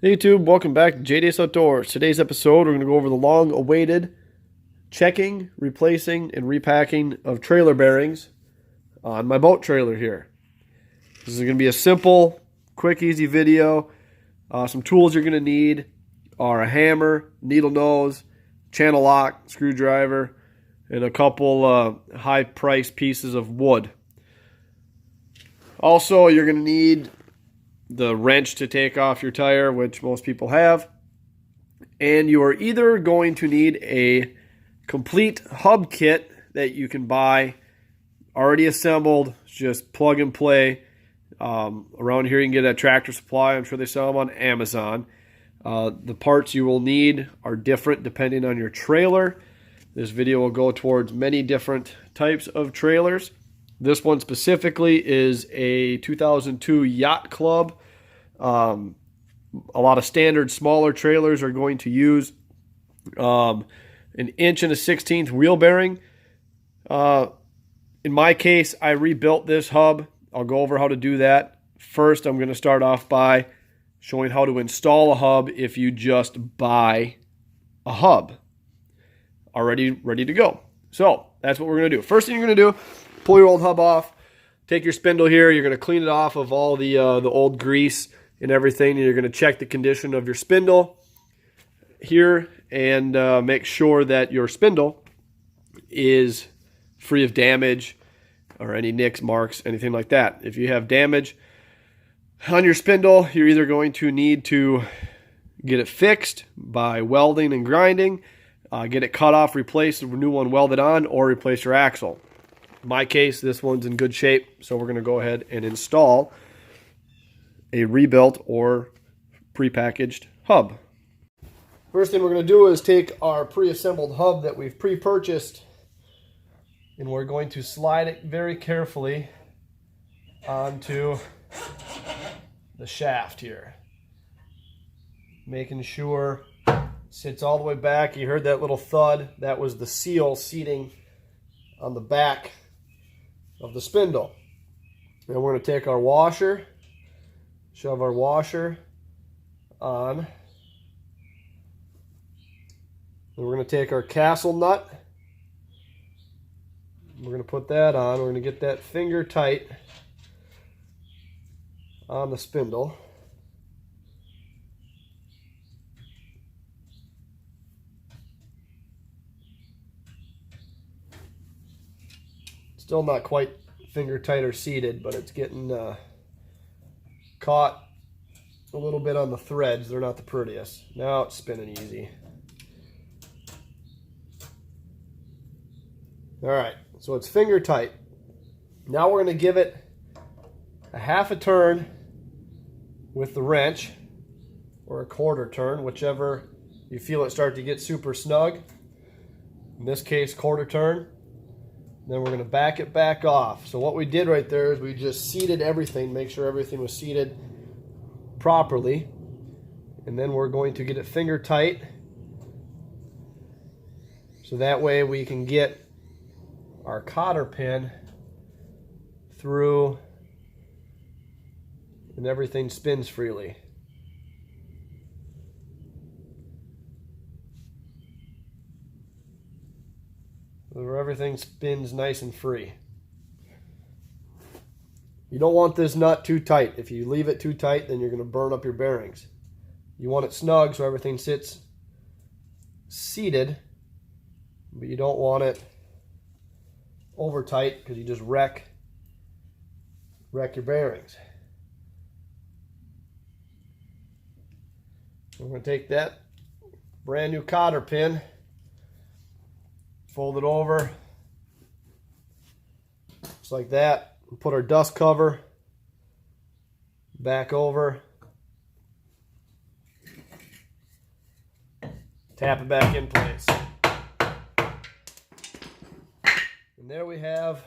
Hey YouTube, welcome back to JDS Outdoors. Today's episode, we're going to go over the long-awaited checking, replacing, and repacking of trailer bearings on my boat trailer here. This is going to be a simple, quick, easy video. Some tools you're going to need are a hammer, needle nose, channel lock, screwdriver, and a couple high-priced pieces of wood. Also, you're going to need the wrench to take off your tire, which most people have. And you are either going to need a complete hub kit that you can buy already assembled, just plug and play. Around here you can get at Tractor Supply. I'm sure they sell them on Amazon. The parts you will need are different depending on your trailer. This video will go towards many different types of trailers. This one specifically is a 2002 Yacht Club. A lot of standard smaller trailers are going to use an 1.16" wheel bearing. In my case, I rebuilt this hub. I'll go over how to do that. First, I'm going to start off by showing how to install a hub if you just buy a hub already ready to go. So that's what we're going to do. First thing you're going to do, pull your old hub off. Take your spindle here. You're going to clean it off of all the old grease and everything. And you're going to check the condition of your spindle here and make sure that your spindle is free of damage or any nicks, marks, anything like that. If you have damage on your spindle, you're either going to need to get it fixed by welding and grinding, get it cut off, replace a new one welded on, or replace your axle. In my case, this one's in good shape, so we're going to go ahead and install a rebuilt or prepackaged hub. First thing we're going to do is take our pre-assembled hub that we've pre-purchased, and we're going to slide it very carefully onto the shaft here, making sure it sits all the way back. You heard that little thud. That was the seal seating on the back of the spindle. And we're going to take our washer, shove our washer on. And we're going to take our castle nut. We're going to put that on. We're going to get that finger tight on the spindle. Still not quite finger tight or seated, but it's getting caught a little bit on the threads. They're not the prettiest. Now it's spinning easy. All right, so it's finger tight. Now we're going to give it a half a turn with the wrench, or a quarter turn, whichever you feel it start to get super snug. In this case, quarter turn. Then we're going to back it back off. So what we did right there is we just seated everything, make sure everything was seated properly. And then we're going to get it finger tight. So that way we can get our cotter pin through and everything spins freely. Where everything spins nice and free. You don't want this nut too tight. If you leave it too tight, then you're going to burn up your bearings. You want it snug so everything sits seated, but you don't want it over tight because you just wreck your bearings. We're going to take that brand new cotter pin, fold it over just like that, and put our dust cover back over, tap it back in place, and there we have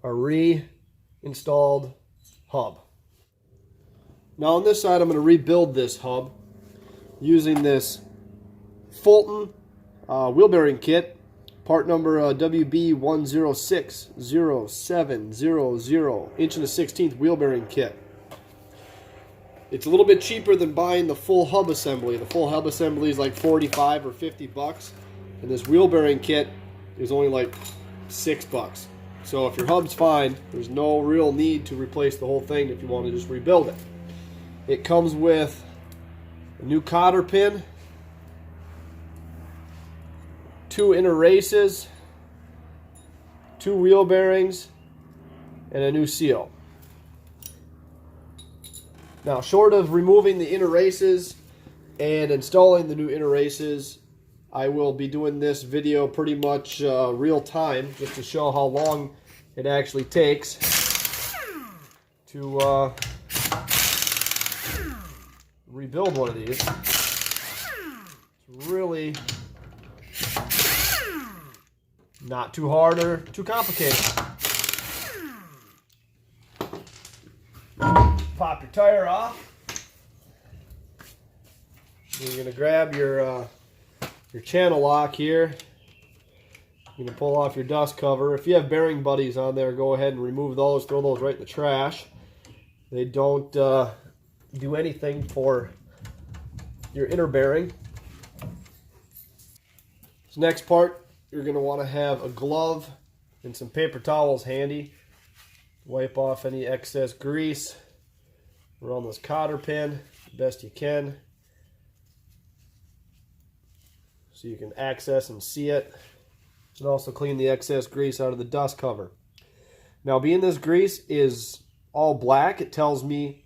our reinstalled hub. Now on this side I'm going to rebuild this hub using this Fulton wheel bearing kit, part number WB10600700, 1/16" wheel bearing kit. It's a little bit cheaper than buying the full hub assembly. The full hub assembly is like 45 or 50 bucks. And this wheel bearing kit is only like $6. So if your hub's fine, there's no real need to replace the whole thing if you want to just rebuild it. It comes with a new cotter pin, 2 inner races, 2 wheel bearings, and a new seal. Now, short of removing the inner races and installing the new inner races, I will be doing this video pretty much real time, just to show how long it actually takes to rebuild one of these. It's really not too hard or too complicated. Pop your tire off. You're going to grab your channel lock here. You're going to pull off your dust cover. If you have bearing buddies on there, go ahead and remove those. Throw those right in the trash. They don't do anything for your inner bearing. This next part, you're going to want to have a glove and some paper towels handy. Wipe off any excess grease around this cotter pin the best you can, so you can access and see it, and also clean the excess grease out of the dust cover. Now, being this grease is all black, it tells me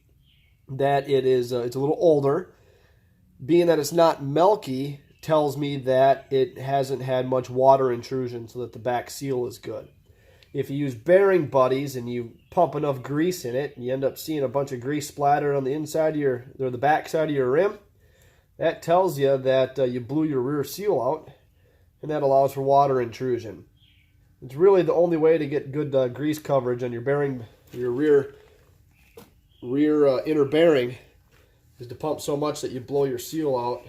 that it's a little older. Being that it's not milky, tells me that it hasn't had much water intrusion, so that the back seal is good. If you use bearing buddies and you pump enough grease in it, and you end up seeing a bunch of grease splattered on the inside of the back side of your rim, that tells you that you blew your rear seal out, and that allows for water intrusion. It's really the only way to get good grease coverage on your bearing, your rear inner bearing, is to pump so much that you blow your seal out.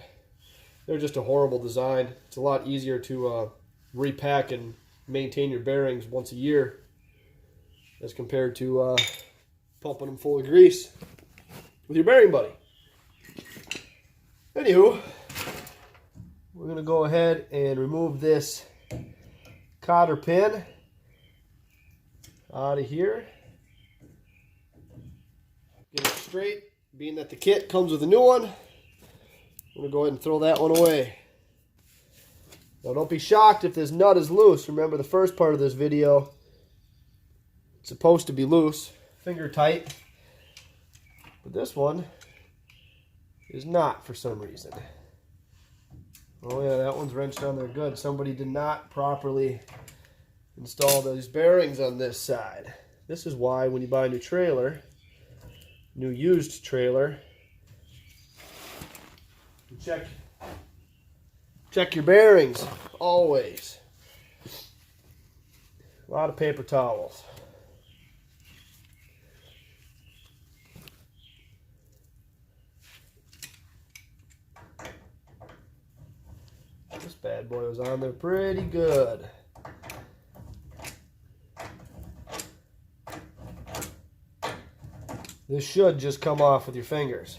They're just a horrible design. It's a lot easier to repack and maintain your bearings once a year as compared to pumping them full of grease with your bearing buddy. Anywho, we're going to go ahead and remove this cotter pin out of here. Get it straight. Being that the kit comes with a new one, I'm going to go ahead and throw that one away. Now, don't be shocked if this nut is loose. Remember, the first part of this video, it's supposed to be loose, finger tight. But this one is not for some reason. Oh yeah, that one's wrenched on there good. Somebody did not properly install those bearings on this side. This is why when you buy a new trailer, new used trailer, check your bearings, always. A lot of paper towels. This bad boy was on there pretty good. This should just come off with your fingers.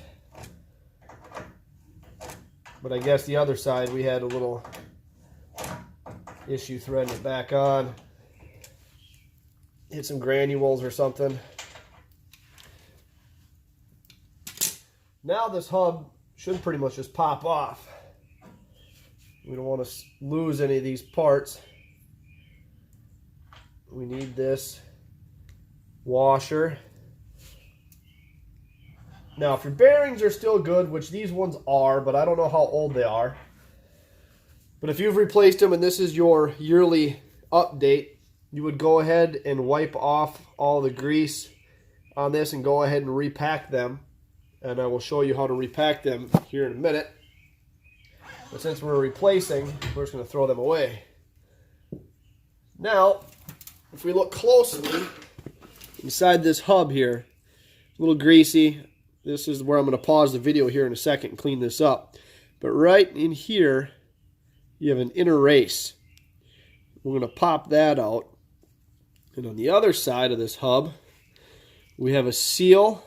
But I guess the other side we had a little issue threading it back on. Hit some granules or something. Now this hub should pretty much just pop off. We don't want to lose any of these parts. We need this washer. Now, if your bearings are still good, which these ones are, but I don't know how old they are. But if you've replaced them and this is your yearly update, you would go ahead and wipe off all the grease on this and go ahead and repack them. And I will show you how to repack them here in a minute. But since we're replacing, we're just going to throw them away. Now, if we look closely inside this hub here, a little greasy. This is where I'm going to pause the video here in a second and clean this up. But right in here, you have an inner race. We're going to pop that out. And on the other side of this hub, we have a seal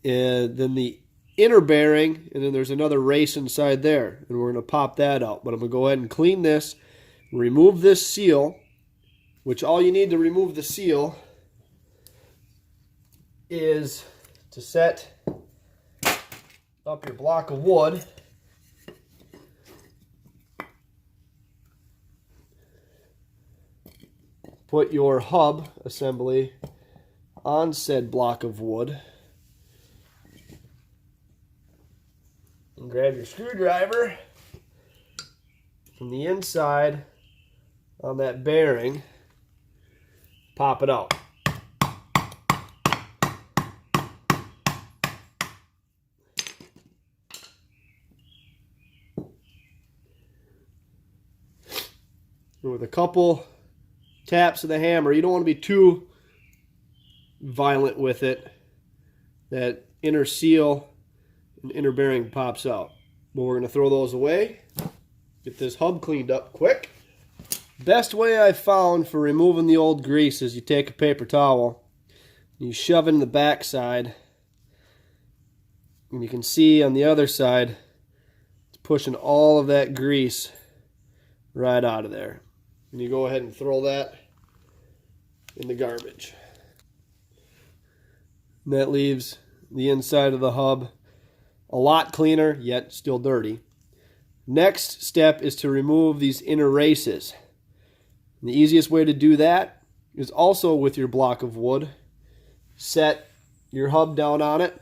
and then the inner bearing, and then there's another race inside there, and we're going to pop that out. But I'm going to go ahead and clean this, remove this seal, which all you need to remove the seal is to set up your block of wood. Put your hub assembly on said block of wood. And grab your screwdriver from the inside on that bearing. Pop it out. And with a couple taps of the hammer, you don't want to be too violent with it, that inner seal and inner bearing pops out. But we're going to throw those away. Get this hub cleaned up quick. Best way I've found for removing the old grease is you take a paper towel, you shove it in the back side, and you can see on the other side it's pushing all of that grease right out of there. And you go ahead and throw that in the garbage. And that leaves the inside of the hub a lot cleaner, yet still dirty. Next step is to remove these inner races. And the easiest way to do that is also with your block of wood. Set your hub down on it,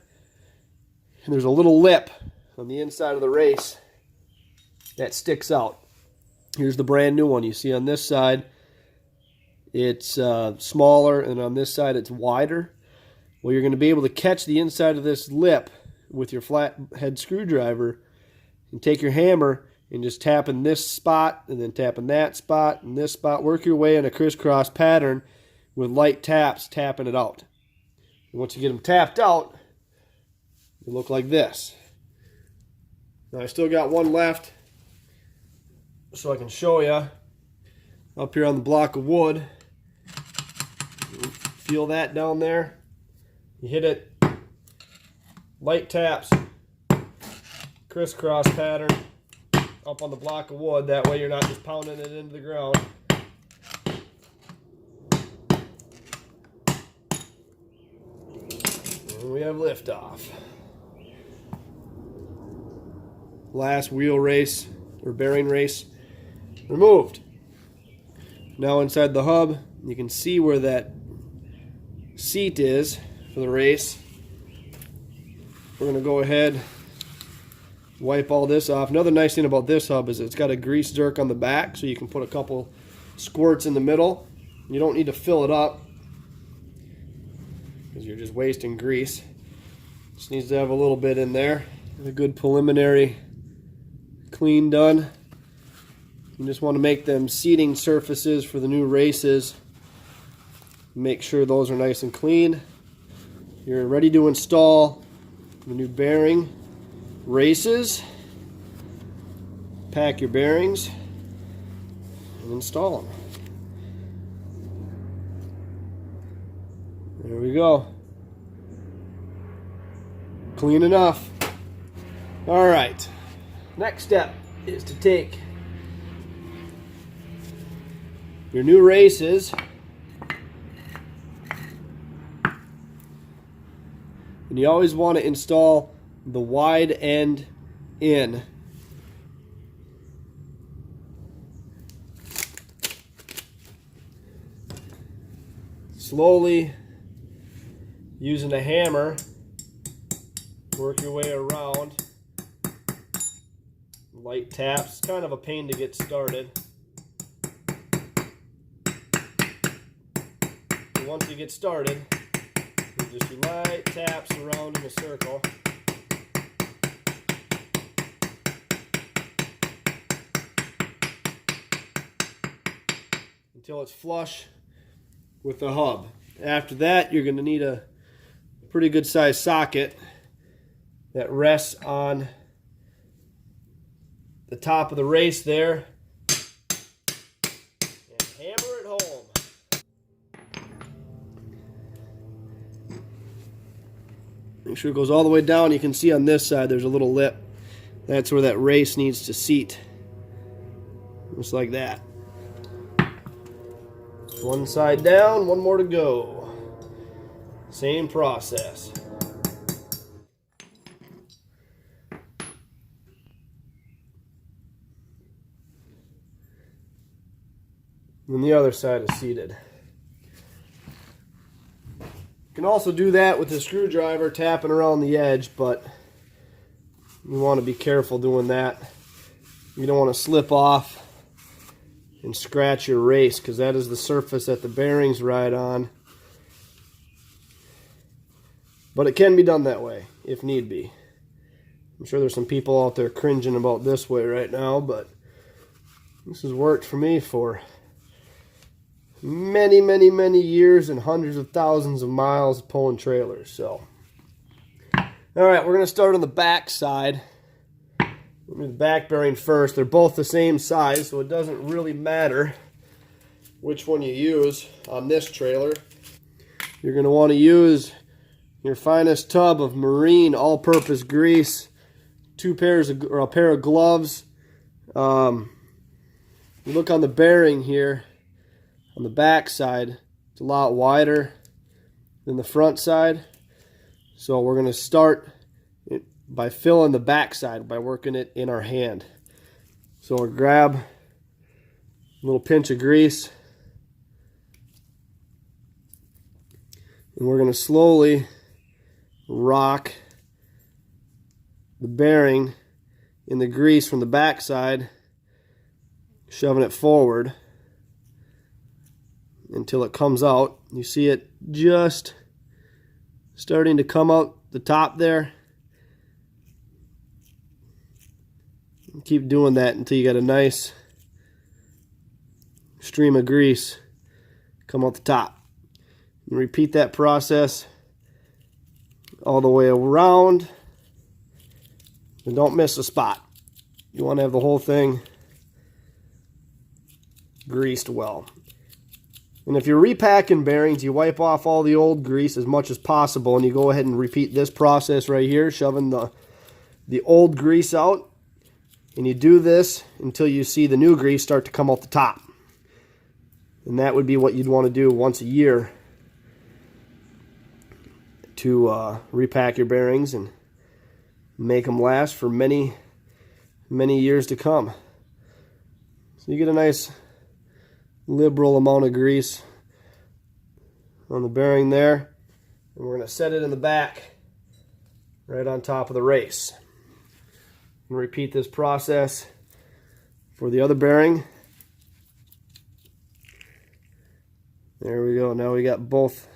and there's a little lip on the inside of the race that sticks out. Here's the brand new one. You see on this side it's smaller, and on this side it's wider. Well, you're going to be able to catch the inside of this lip with your flathead screwdriver and take your hammer and just tapping this spot and then tapping that spot and this spot. Work your way in a crisscross pattern with light taps, tapping it out. And once you get them tapped out, they look like this. Now I still got one left, so I can show you up here on the block of wood. Feel that down there? You hit it, light taps, crisscross pattern up on the block of wood. That way you're not just pounding it into the ground. And we have liftoff. Last wheel race or bearing race removed. Now inside the hub, you can see where that seat is for the race. We're going to go ahead, wipe all this off. Another nice thing about this hub is it's got a grease zerk on the back, so you can put a couple squirts in the middle. You don't need to fill it up because you're just wasting grease. Just needs to have a little bit in there. A good preliminary clean done. You just want to make them seating surfaces for the new races. Make sure those are nice and clean. You're ready to install the new bearing races. Pack your bearings and install them. There we go. Clean enough. All right. Next step is to take your new races and you always want to install the wide end in. Slowly, using a hammer, work your way around. Light taps, kind of a pain to get started. And once you get started, you just do light taps around in a circle. Until it's flush with the hub. After that, you're going to need a pretty good sized socket that rests on the top of the race there, and hammer it home. Make sure it goes all the way down. You can see on this side there's a little lip. That's where that race needs to seat. Just like that. One side down, one more to go. Same process. And the other side is seated. You can also do that with a screwdriver tapping around the edge, but you want to be careful doing that. You don't want to slip off and scratch your race, because that is the surface that the bearings ride on. But it can be done that way if need be. I'm sure there's some people out there cringing about this way right now, but this has worked for me for many, many, many years and hundreds of thousands of miles pulling trailers. So, all right, we're going to start on the back side. The back bearing first. They're both the same size, so it doesn't really matter which one you use on this trailer. You're going to want to use your finest tub of marine all-purpose grease, a pair of gloves. You look on the bearing here, on the back side, it's a lot wider than the front side. So we're going to start by filling the back side by working it in our hand. So we'll grab a little pinch of grease, and we're going to slowly rock the bearing in the grease from the back side, shoving it forward until it comes out. You see it just starting to come out the top there. Keep doing that until you got a nice stream of grease come out the top. And repeat that process all the way around, and don't miss a spot. You want to have the whole thing greased well. And if you're repacking bearings, you wipe off all the old grease as much as possible, and you go ahead and repeat this process right here, shoving the old grease out. And you do this until you see the new grease start to come out the top. And that would be what you'd want to do once a year to repack your bearings and make them last for many, many years to come. So you get a nice liberal amount of grease on the bearing there. And we're going to set it in the back right on top of the race. And repeat this process for the other bearing. There we go. Now we got both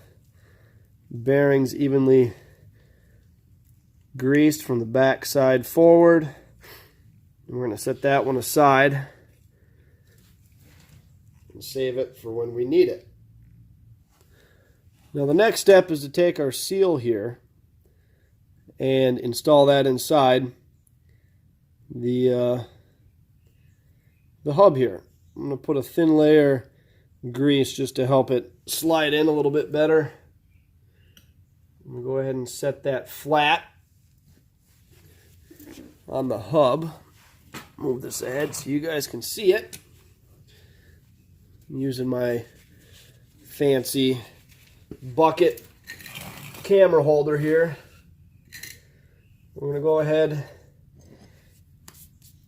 bearings evenly greased from the back side forward. And we're going to set that one aside and save it for when we need it. Now the next step is to take our seal here and install that inside the hub here. I'm going to put a thin layer of grease just to help it slide in a little bit better. I'm going to go ahead and set that flat on the hub. Move this ahead so you guys can see it. I'm using my fancy bucket camera holder here. We're going to go ahead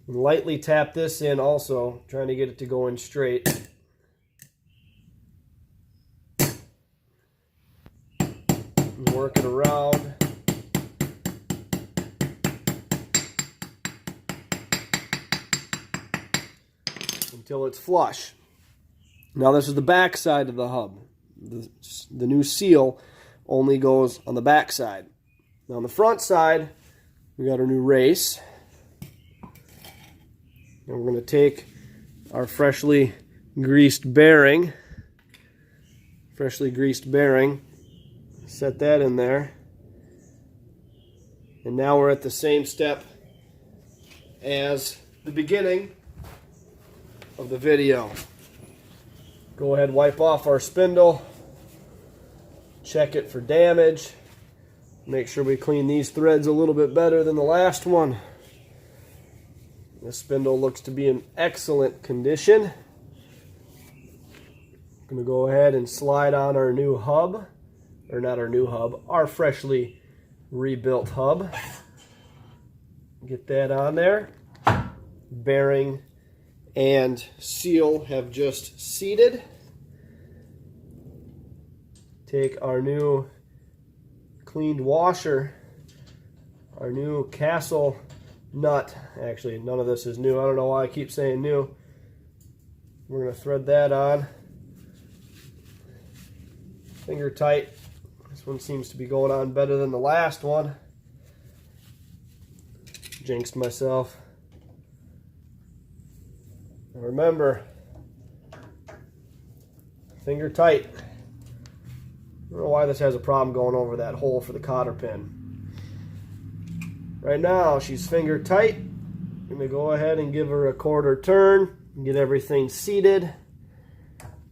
and lightly tap this in also, trying to get it to go in straight. And work it around. Until it's flush. Now this is the back side of the hub. The new seal only goes on the back side. Now on the front side, we got our new race. And we're going to take our freshly greased bearing, set that in there. And now we're at the same step as the beginning of the video. Go ahead and wipe off our spindle, check it for damage, Make sure we clean these threads a little bit better than the last one. This spindle looks to be in excellent condition. I'm going to go ahead and slide on our new hub, or not our new hub, our freshly rebuilt hub. Get that on there. Bearing and seal have just seated. Take our new cleaned washer, our new Castle nut. Actually, none of this is new. I don't know why I keep saying new. We're going to thread that on. Finger tight. This one seems to be going on better than the last one. Jinxed myself. Now remember, finger tight. I don't know why this has a problem going over that hole for the cotter pin. Right now, she's finger tight. I'm going to go ahead and give her a quarter turn and get everything seated.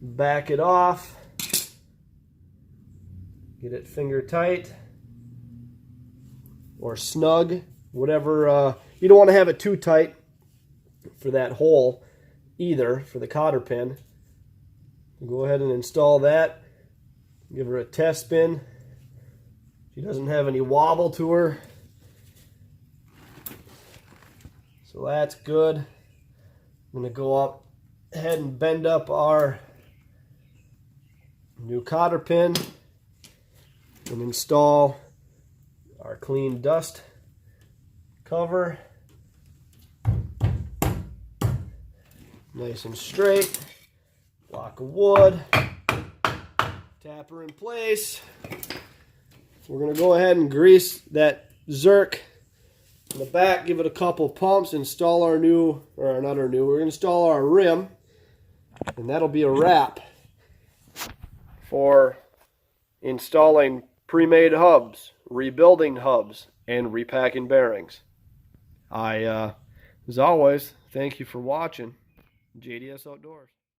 Back it off. Get it finger tight or snug, whatever. You don't want to have it too tight for that hole either, for the cotter pin. Go ahead and install that. Give her a test spin. She doesn't have any wobble to her. So that's good. I'm going to go up ahead and bend up our new cotter pin and install our clean dust cover. Nice and straight. Block of wood. Tap her in place. We're going to go ahead and grease that zerk in the back, give it a couple pumps, install our new, or not our new, we're going to install our rim, and that'll be a wrap for installing pre-made hubs, rebuilding hubs, and repacking bearings. As always, thank you for watching. JDS Outdoors.